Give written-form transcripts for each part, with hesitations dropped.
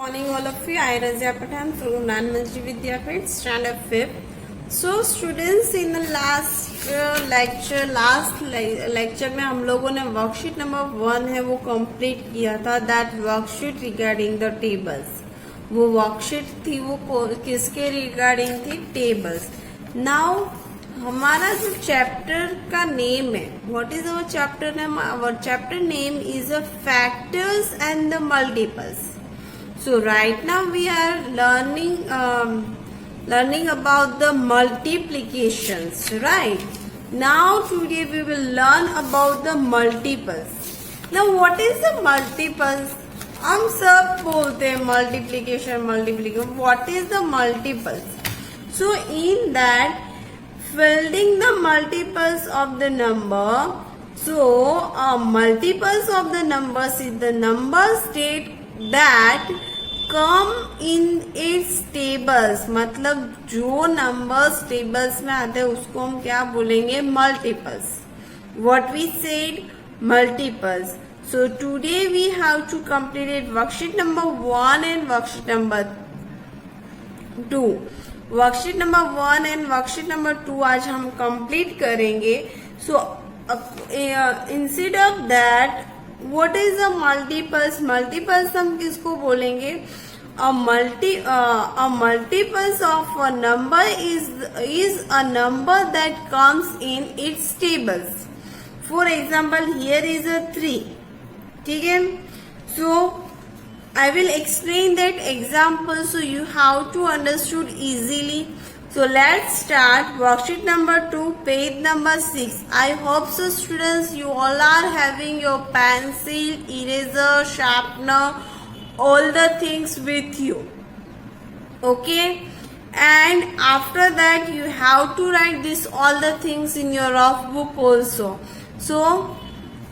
Morning all of you. I Razia Pathan from Nanmanji Vidyapeeth, standard 5th. So students, in the last lecture में हम लोगों ने worksheet number 1 है वो complete किया था. That worksheet regarding the tables. वो वर्कशीट थी वो किसके रिगार्डिंग थी? टेबल्स. नाउ हमारा जो चैप्टर का नेम है, what is our chapter name? Our chapter name is a factors and the multiples. So right now we are learning about the multiplications. Right now today we will learn about the multiples. Now what is the multiples? हम सब बोलते हैं multiplication. What is the multiples? So in that, finding the multiples of the number. So multiples of the numbers is the number state that come in its tables. मतलब जो numbers tables में आते हैं उसको हम क्या बोलेंगे? multiples. What we said? multiples. So today we have to complete worksheet number 1 and worksheet number 2. Worksheet number 1 and worksheet number 2 आज हम कंप्लीट करेंगे. So instead of that, what is a multiples? Multiples हम किसको बोलेंगे? A multiples of a number is a number that comes in its tables. For example, here is a 3. ठीक है. So I will explain that example so you have to understood easily. So let's start worksheet number 2, page number 6. I hope so students you all are having your pencil, eraser, sharpener, all the things with you. Okay? And after that you have to write this all the things in your rough book also. So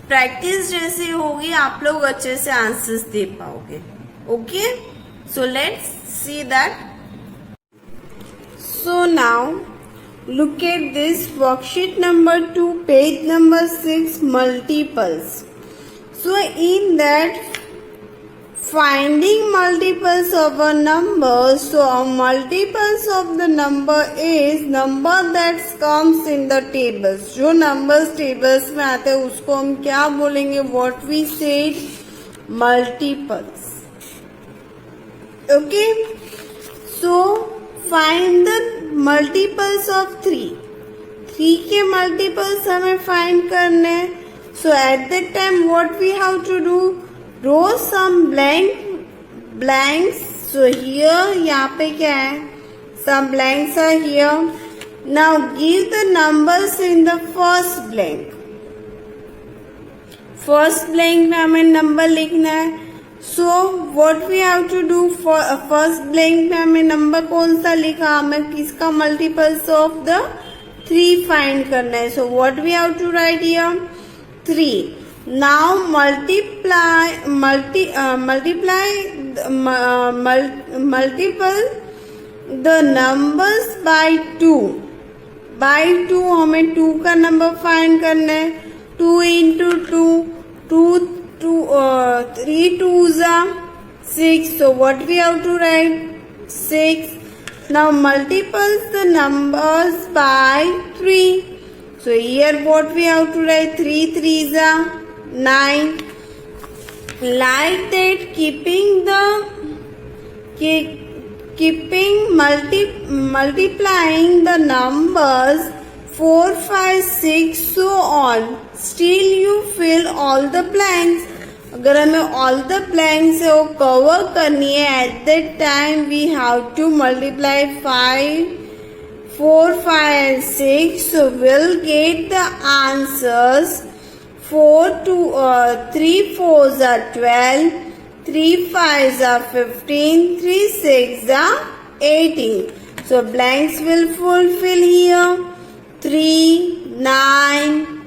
practice जैसे होगी आप लोग अच्छे से answers दे पाओगे. Okay, so let's see that. So now look at this worksheet number 2, page number 6, multiples. So in that, finding multiples of a number. So a multiples of the number is number that comes in the tables. जो numbers tables में आते हैं उसको हम क्या बोलेंगे? What we said? multiples. Okay. So find the multiples of 3. 3 के multiples हमें find करने. So at that time what we have to do? Draw some blanks. So here, यहाँ पे क्या है? Some blanks are here. Now give the numbers in the first blank. First blank में हमें number लिखना है. So what we have to do for first blank में हमें number कौन सा लिखा? हमें किसका multiples of the 3 find करना है. So what we have to write here? 3. Now multiply the numbers by 2. By 2 हमें 2 का नंबर फाइंड करना है. 2 into 2, 3 2s are 6. So what we have to write? 6. Now multiples the numbers by 3. So here what we have to write? 3 3s are 9. Like that, multiplying the numbers 4 5 6 so on. Still you fill all the blanks. अगर हमें all the blanks है वो cover करनी है, at that time we have to multiply 4 5 and 6. So we'll get the answers. 3 4s are 12, 3 5s are 15, 3 6s are 18. So blanks will fulfill here. 3 9,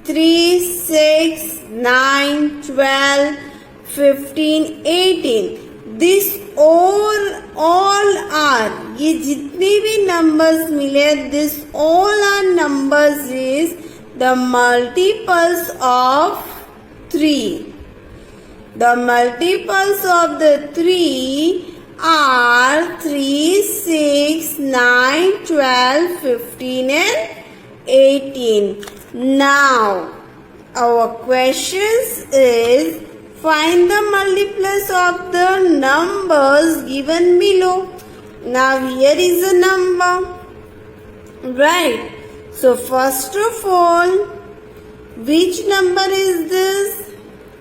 3 6 9 12 15 18. This all are, ये जितने भी numbers मिले, this all are numbers is the multiples of 3. The multiples of the 3 are 3, 6, 9, 12, 15 and 18. Now, our questions is find the multiples of the numbers given below. Now, here is a number. Right. So, first of all, which number is this?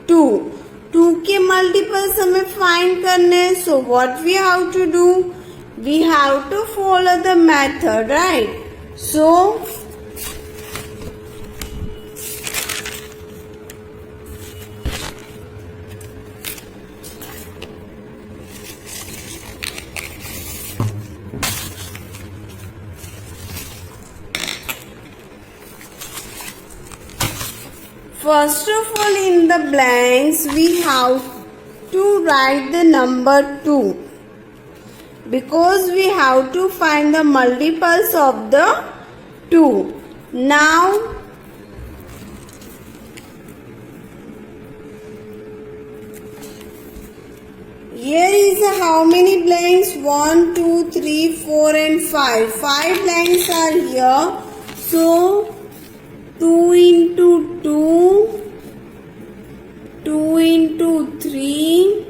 2. 2 के multiples हमें find करने हैं. So what we have to do? We have to follow the method, right? So first of all, in the blanks, we have to write the number 2 because we have to find the multiples of the 2. Now, here is how many blanks? 1, 2, 3, 4 and 5. 5 blanks are here. So, 2 into 2, 2 into 3,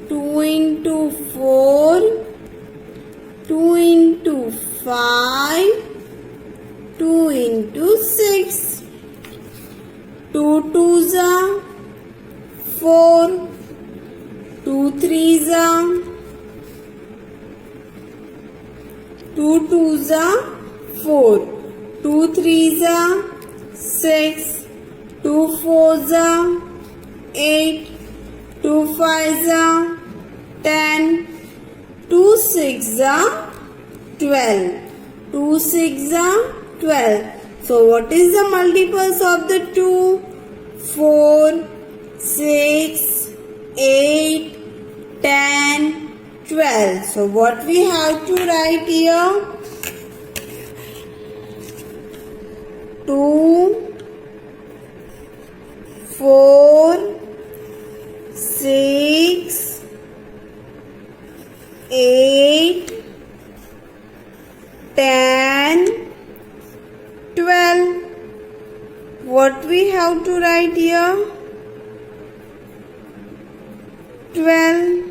2 into 4, 2 into 5, 2 into 6. 2 twos are 4, 2 threes are 2 twos are 4. 2 threes are 6, 2 fours are 8, 2 fives are 10, 2 sixes are 12, 2 sixes are 12. So what is the multiples of the 2? 4, 6, 8, 10, 12. So what we have to write here? 2, 4, 6, 8, 10, 12. What we have to write here? 12.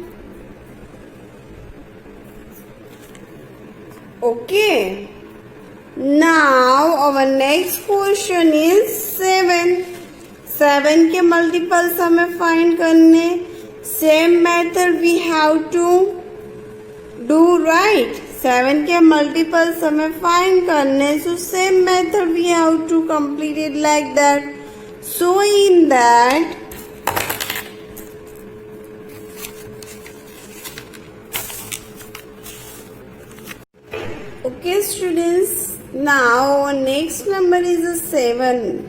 Okay. Now our next question is 7. 7 के multiples हमें find करने. Same method we have to do, right? 7 के multiples हमें find करने. So same method we have to complete it like that. So in that, okay students, now our next number is a 7.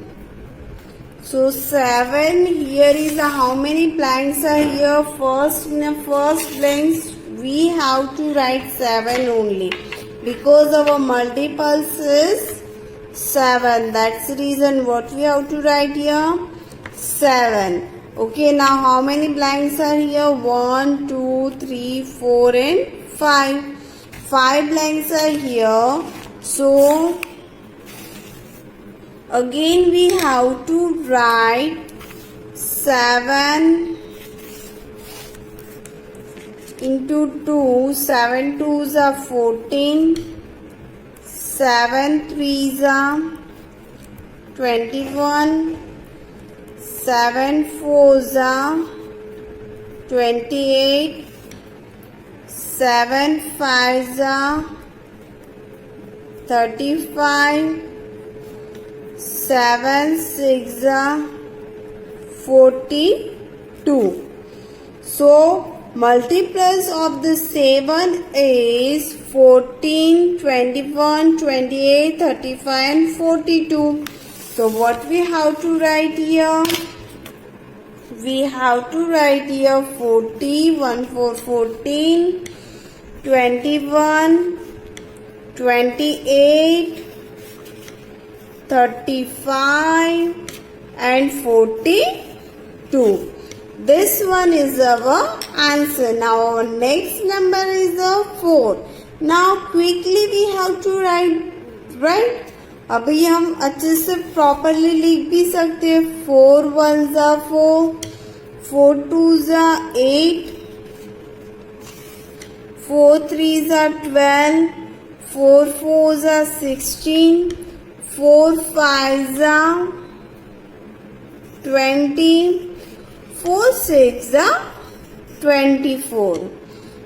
So 7, here is how many blanks are here? First, in the first blanks we have to write 7 only because our multiples is 7. That's the reason what we have to write here? 7. Okay, now how many blanks are here? 1, 2, 3, 4 and 5. 5 blanks are here. So again we have to write 7 into 2. 7 twos are 14. 7 threes are 21. 7 fours are 28. 7 fives are 35. 7 sixes are 42. So multiples of the 7 is 14, 21, 28, 35 and 42. So what we have to write here? We have to write here 40, 1 4, 14, 21, 28, 35 and 42. 2. This one is our answer. Now our next number is 4. Now quickly we have to write, right? अभी हम अच्छे से properly लिख भी सकते हैं. 4 1s are 4, 4 2s are 8, 4 3s are 12, 4 4s are 16, 4 5s are 20, 4 6s are 24.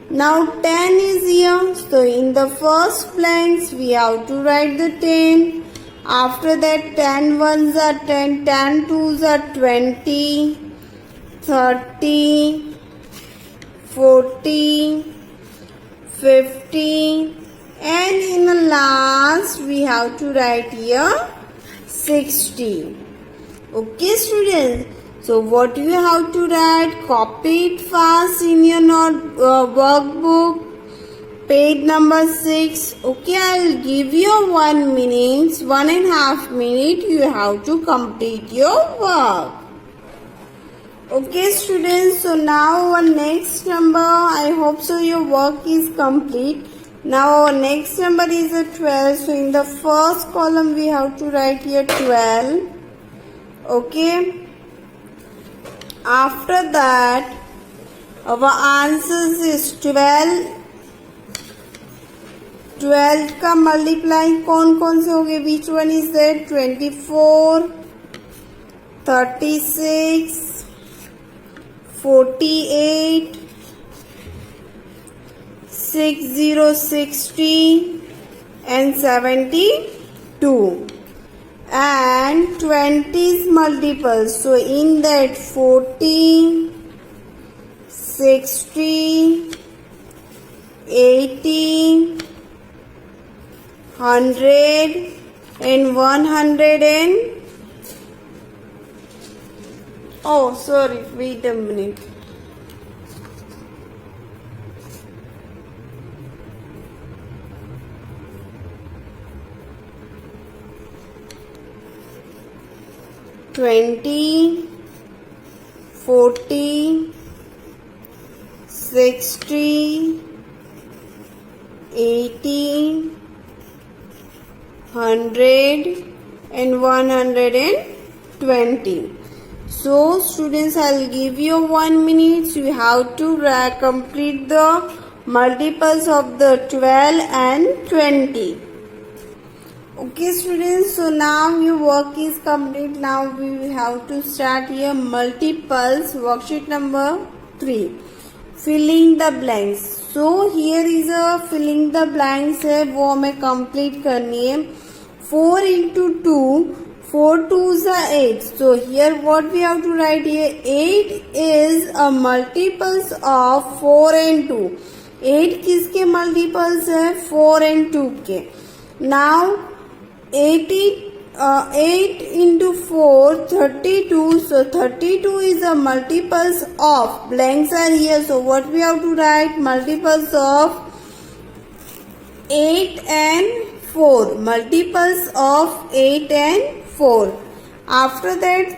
Now 10 is here. So in the first blanks we have to write the 10. After that 10 1s are 10, 10 2s are 20, 30, 40, 50, and in the last we have to write here 60. Okay students, so what you have to write, copy it fast in your workbook, page number 6. Okay, I'll give you 1 minute, 1.5 minutes you have to complete your work. Okay students, so now our next number, I hope so your work is complete. Now our next number is a 12. So in the first column we have to write here 12. Okay. After that our answers is 12. 12 का multiply कौन कौन से हो गए? Which one is that? 24, 36, 48, 60, 60 and 72. And 20's multiples. So in that 40, 60, 80, 100 and 100 and oh sorry, wait a minute. Twenty, 40, 60, 80, 100 and 120. So students, I'll give you 1 minute. You have to complete the multiples of the 12 and 20. Okay students, so now your work is complete. Now we have to start here multiples, worksheet number 3, filling the blanks. So here is a filling the blanks है, वो हमें complete करनी है. 4 into 2, 4 2s are 8. So here what we have to write here, 8 is a multiples of 4 and 2. 8 किसके multiples है? 4 and 2 के. Now 8 into 4, 32. So 32 is a multiples of, blanks are here. So what we have to write, multiples of 8 and 4. Multiples of 8 and 4. After that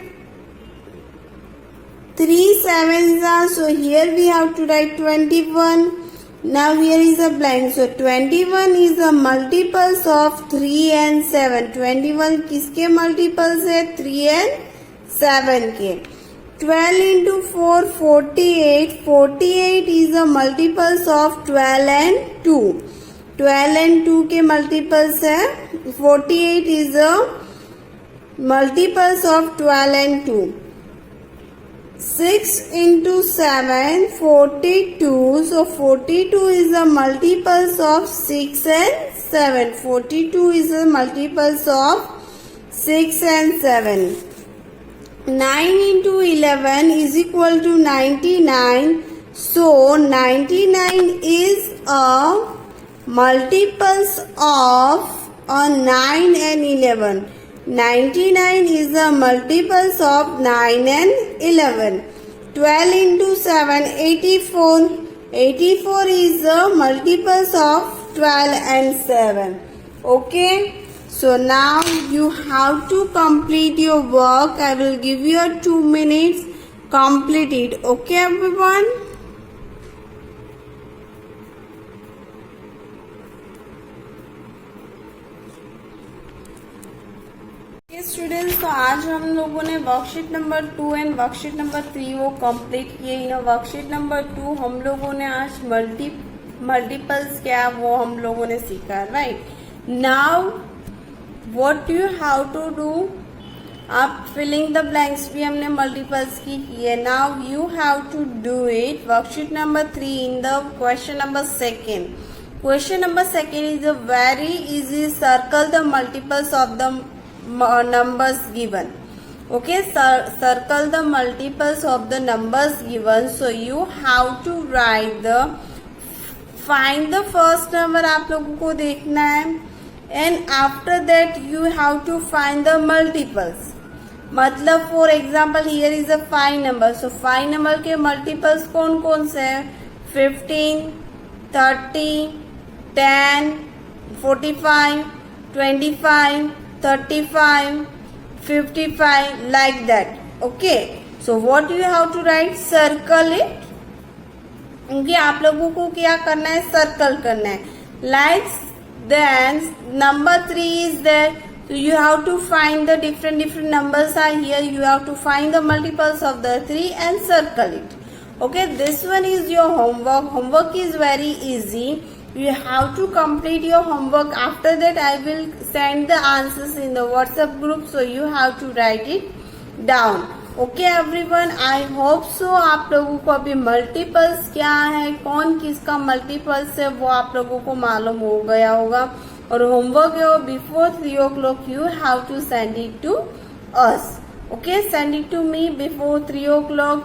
3 7s are, so here we have to write 21. Now here is a blank. So 21 is a multiples of 3 and 7. 21 किसके multiples है? 3 and 7 के. 12 into 4, 48. 48 is a multiples of 12 and 2. 12 and 2 के multiples है. 48 is a multiples of 12 and 2. 6 into 7, 42. So 42 is a multiples of 6 and 7. 42 is a multiples of 6 and 7. 9 into 11 is equal to 99. So 99 is a multiples of 9 and 11. 99 is the multiples of 9 and 11. 12 into 7, 84. 84 is the multiples of 12 and 7. Okay. So now you have to complete your work. I will give you 2 minutes. complete it. Okay, everyone? Students, तो आज हम लोगों ने worksheet number 2 and worksheet number 3 वो complete किए। In worksheet number 2 हम लोगों ने आज मल्टीपल्स क्या वो हम लोगों ने सीखा, right. Now what you have to do, आप फिलिंग द ब्लैंक्स भी हमने मल्टीपल्स की है। Now you have to do it worksheet number 3 in the question number 2. Question number 2 is a very easy. Circle the multiples of the numbers given. Okay, circle the multiples of the numbers given. So you have to write the find the first number आप लोगों को देखना है, and after that you have to find the multiples. मतलब for example here is a 5 number, so 5 number के multiples कौन कौन से है? 15, 30, 10, 45, 25, 35, 55, like that. Okay, so what you have to write? Circle it. क्योंकि आप लोगों को क्या करना है? सर्कल करना है. Like then number 3 is there, so you have to find the different numbers are here. You have to find the multiples of the 3 and circle it. Okay, this one is your homework. Homework is very easy. You have to complete your homework. After that I will send the answers in the WhatsApp group, so you have to write it down. Okay everyone, I hope so आप लोगों को अभी multiples क्या है, कौन किसका multiples है वो आप लोगों को मालूम हो गया होगा। और होमवर्क है वो before 3 o'clock you have to send it to us. Okay, send it to me before 3 o'clock.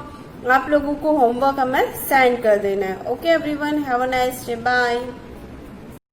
आप लोगों को होमवर्क हमें सेंड कर देना है। Okay everyone, have a nice day, bye.